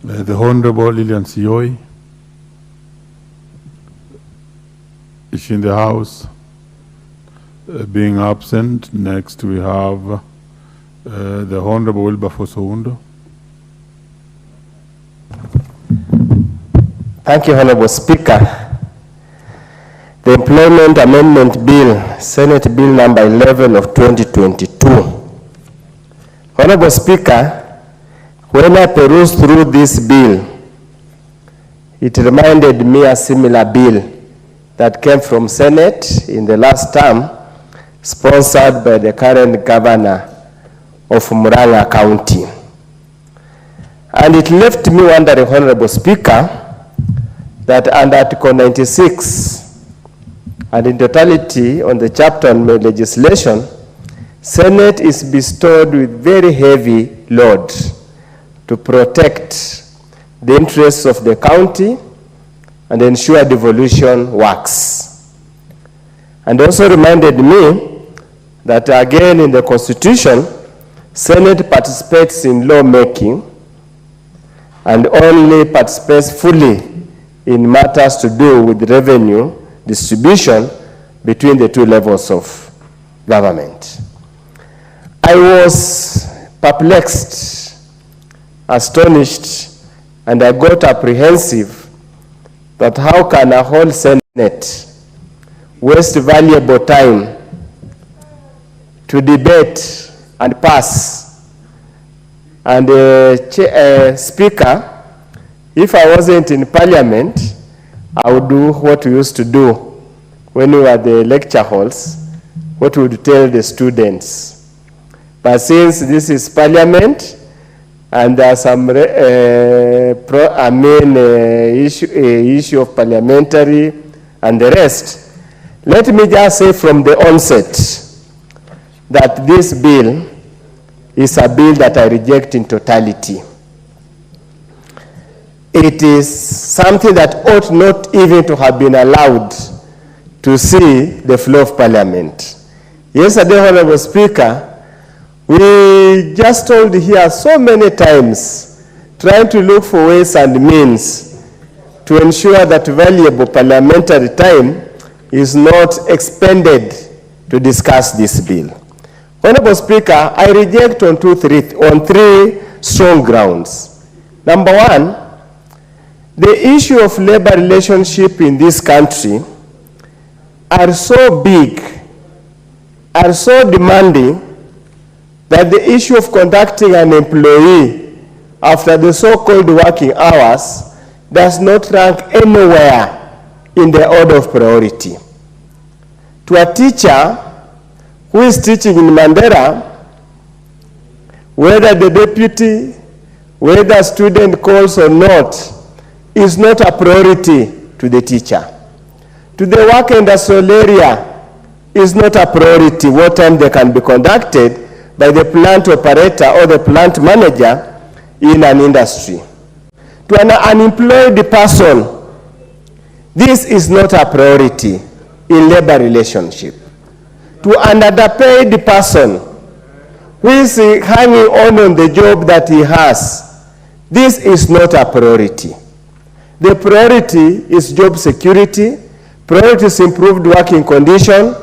The Honorable Lilian Sioi is in the House. Being absent, next we have the Honorable Wilberforce Oundo. Thank you, Honorable Speaker. The Employment Amendment Bill, Senate Bill number 11 of 2022. Honorable Speaker, when I perused through this bill, it reminded me a similar bill that came from Senate in the last term, sponsored by the current governor of Murang'a County. And it left me wondering, Honorable Speaker, that under Article 96 and in totality on the chapter on legislation, Senate is bestowed with very heavy load to protect the interests of the county and ensure devolution works. And also reminded me that again in the Constitution, Senate participates in lawmaking and only participates fully in matters to do with revenue distribution between the two levels of government. I was perplexed, astonished, and I got apprehensive that how can a whole Senate waste valuable time to debate and pass. And Speaker, if I wasn't in Parliament, I would do what we used to do when we were at the lecture halls, what we would tell the students. But since this is Parliament, and there's some issue of parliamentary and the rest, let me just say from the onset that this bill is a bill that I reject in totality. It is something that ought not even to have been allowed to see the floor of Parliament. Yesterday, Honorable Speaker, we just told here so many times, trying to look for ways and means to ensure that valuable parliamentary time is not expended to discuss this bill. Honorable Speaker, I reject on three strong grounds. Number one, the issue of labor relationship in this country are so big, are so demanding, that the issue of conducting an employee after the so-called working hours does not rank anywhere in the order of priority. To a teacher who is teaching in Mandera, whether the deputy, whether a student calls or not, is not a priority to the teacher. To the work industrial area, is not a priority what time they can be conducted by the plant operator or the plant manager in an industry. To an unemployed person, this is not a priority in labor relationship. To an underpaid person who is hanging on the job that he has, this is not a priority. The priority is job security, priority is improved working condition,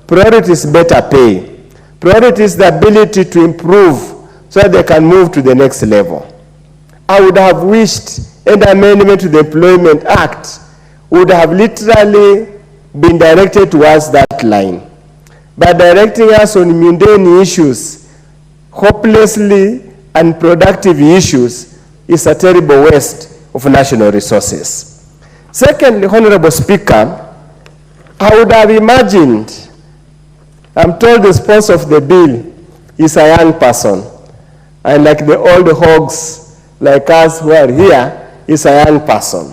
priority is better pay. Priority is the ability to improve so that they can move to the next level. I would have wished an amendment to the Employment Act would have literally been directed towards that line. By directing us on mundane issues, hopelessly unproductive issues, is a terrible waste of national resources. Secondly, Honorable Speaker, I would have imagined, I'm told the sponsor of the bill is a young person, and like the old hogs like us who are here, is a young person.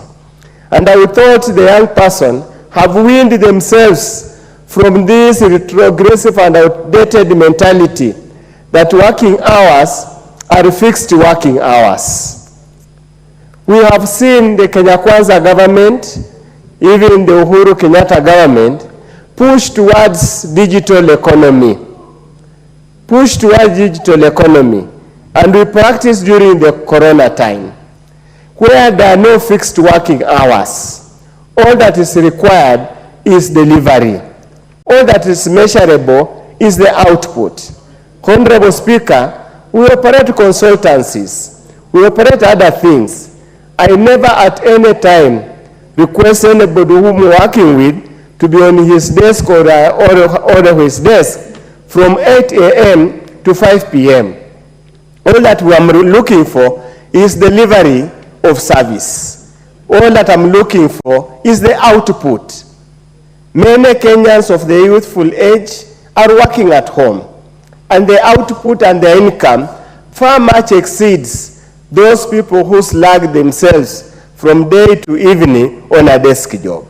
And I thought the young person have weaned themselves from this retrogressive and outdated mentality that working hours are fixed working hours. We have seen the Kenya Kwanza government, even the Uhuru Kenyatta government, push towards digital economy. And we practiced during the corona time. where there are no fixed working hours. All that is required is delivery. All that is measurable is the output. Honorable Speaker, we operate consultancies. We operate other things. I never at any time request anybody whom I'm working with to be on his desk or his desk from 8 a.m. to 5 p.m. All that we are looking for is delivery of service. All that I'm looking for is the output. Many Kenyans of the youthful age are working at home, and the output and the income far much exceeds those people who slug themselves from day to evening on a desk job.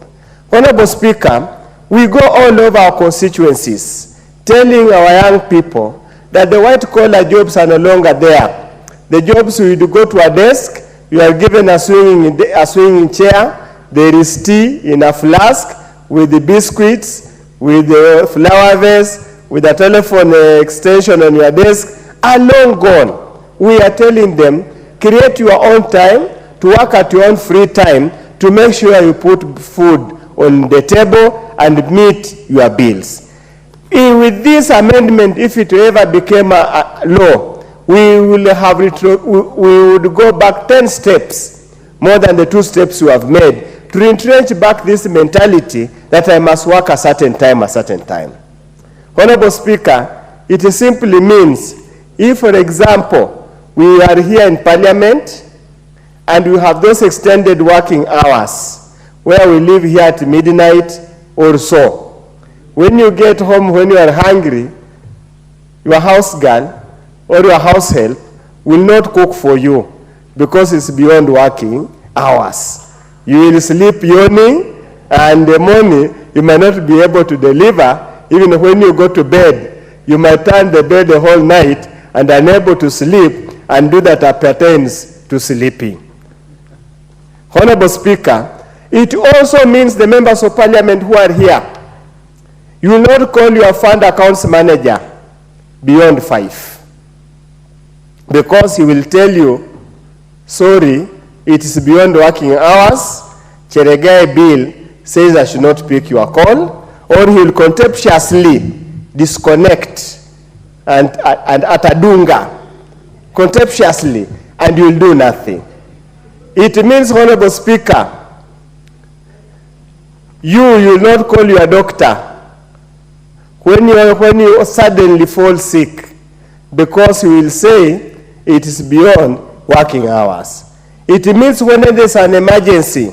Honorable Speaker, we go all over our constituencies telling our young people that the white-collar jobs are no longer there. The jobs you go to a desk, you are given a swinging chair, there is tea in a flask with the biscuits, with the flower vase, with a telephone extension on your desk, are long gone. We are telling them, create your own time, to work at your own free time, to make sure you put food on the table and meet your bills. With this amendment, if it ever became a law, we would go back 10 steps, more than the 2 steps we have made, to entrench back this mentality that I must work a certain time. Honorable Speaker, it simply means, if, for example, we are here in Parliament and we have those extended working hours where we live here at midnight or so, when you get home, when you are hungry, your house girl or your house help will not cook for you because it's beyond working hours. You will sleep yawning, and the morning you might not be able to deliver. Even when you go to bed, you might turn the bed the whole night and unable to sleep and do that pertains to sleeping. Honorable Speaker, it also means the members of Parliament who are here, you will not call your fund accounts manager beyond 5, because he will tell you, sorry, it is beyond working hours. CHERARGEI bill says I should not pick your call, or he will contemptuously disconnect and at adunga, contemptuously, and you will do nothing. It means, Honorable Speaker, you will not call your doctor when you suddenly fall sick, because he will say it is beyond working hours. It means when there is an emergency,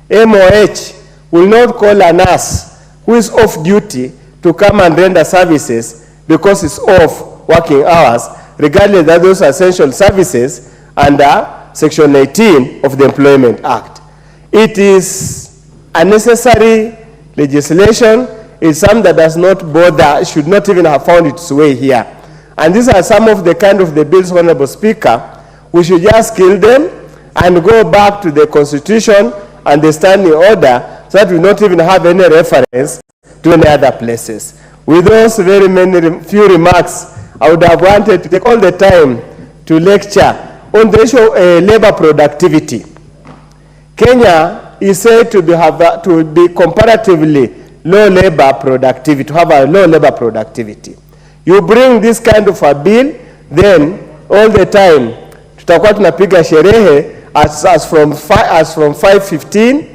MOH will not call a nurse who is off duty to come and render services because it's off working hours, regardless of those essential services under Section 18 of the Employment Act. It is a necessary legislation. It's something that does not bother, should not even have found its way here. And these are some of the kind of the bills, Honorable Speaker. We should just kill them and go back to the Constitution and the standing order, so that we not even have any reference to any other places. With those very few remarks, I would have wanted to take all the time to lecture on the issue of labor productivity. Kenya is said to be comparatively low labor productivity, to have a low labor productivity. You bring this kind of a bill, then all the time tutakuwa tunapiga sherehe as from 5:15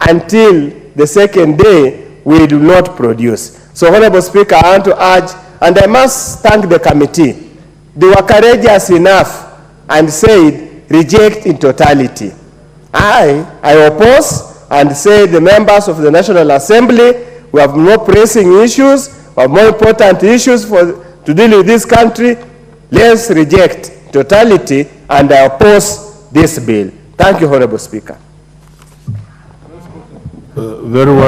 until the second day we do not produce. So, Honorable Speaker, I want to urge, and I must thank the committee. They were courageous enough and said reject in totality. I oppose and say the members of the National Assembly, we have more pressing issues, we have more important issues to deal with this country. Let's reject totality, and I oppose this bill. Thank you, Honorable Speaker. Very well.